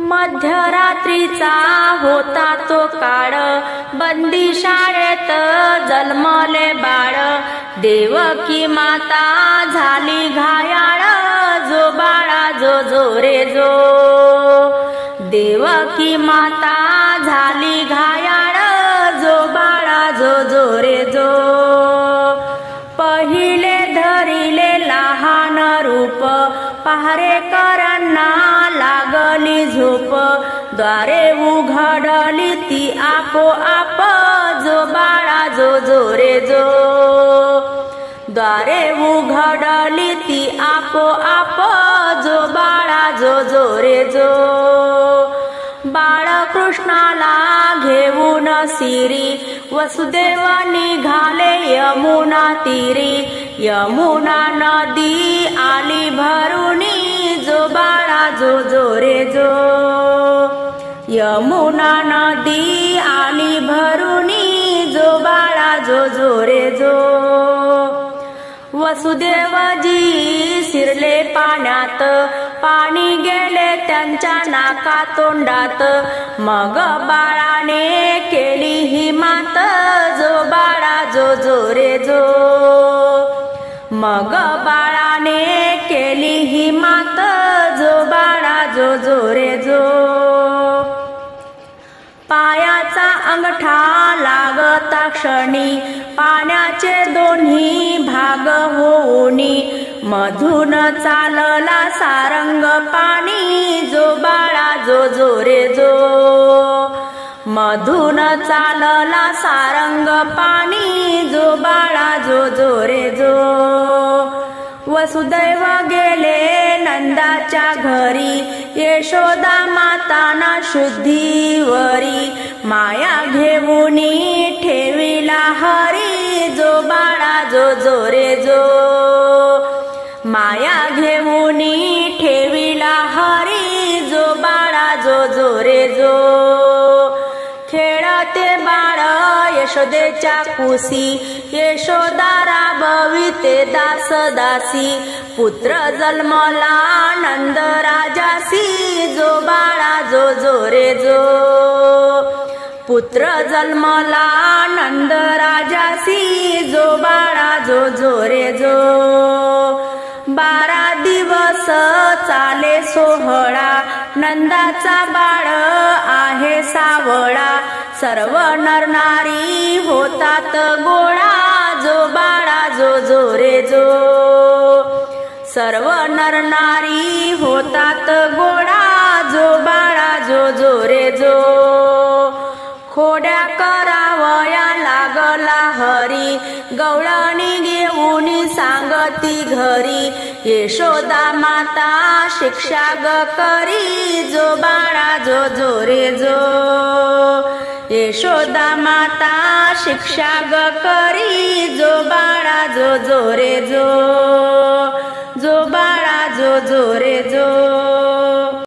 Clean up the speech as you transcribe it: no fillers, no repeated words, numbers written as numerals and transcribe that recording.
मध्यरात्रीचा होता तो काळ, बंदी शाळेत जन्मले बाळ. देवकी माता झाली घायाळ, जो बाळा जो जो रे जो. देवकी माता झाली घायाळ, जो बाळा जो जो रे जो. पहिले धरिले लहान रूप, पहारेकरांना लागली झोप. द्वारे उघडली ती आपोआप, जो बाळा जो जो रे जो. द्वारे उघडली ती आपोआप, जो बाळा जो जो रे जो. बाळकृष्णाला घेऊन सिरी, वसुदेव निघाले यमुना तीरी. यमुना नदी आली भरुनी, जो बाळा जो जो रे जो. यमुना नदी आली भरुनी, जो बाळा जो जो रे जो. वसुदेवजी शिरले पाण्यात, पाणी गेले त्यांच्या नाका तोंडात. मग बाळाने केली हिमात, जो बाळा जो जो रे जो. मग बाळाने केली हिमात, जो बाळा जो जो रे जो. पायाचा अंगठा लागता क्षणी, पाण्याचे दोन्ही भाग होऊनी. मधून चालला सारंग पाणी, जो बाळा जो जो रे जो. मधून चालला सारंग पाणी, जो बाळा जो जो रे जो. वसुदेव गेले नंदाच्या घरी, यशोदा माताना शुद्धीवरी. माया घेऊनी ठेविला हरी, जो बाळा जो जो रे जो. माया घेऊनी ठेविला हरी, जो बाळा जो जो रे जो. खेळते बाळ यशोदेच्या कुशी, यशोदा राबविते दास दासी. पुत्र जन्मला नंद राजासी, जो बाळा जो जो रे जो. पुत्र जन्मला नंद राजासी, जो बाळा जो जो रे जो. 12 दिवस चाले सोहळा, नंदाचा बाळ आहे सावळा. सर्व नरनारी होतात गोळा, जो बाळा जो जो रे जो. सर्व नरनारी होतात गोळा, जो बाळा जो जो रे जो. खोड्या करावया लागला हरी, गवळणी घेऊन सांगती घरी. यशोदा माता शिक्षा ग करी, जो बाळा जो जो रे जो. यशोदा माता शिक्षा ग करी, जो बाळा जो जो रे जो.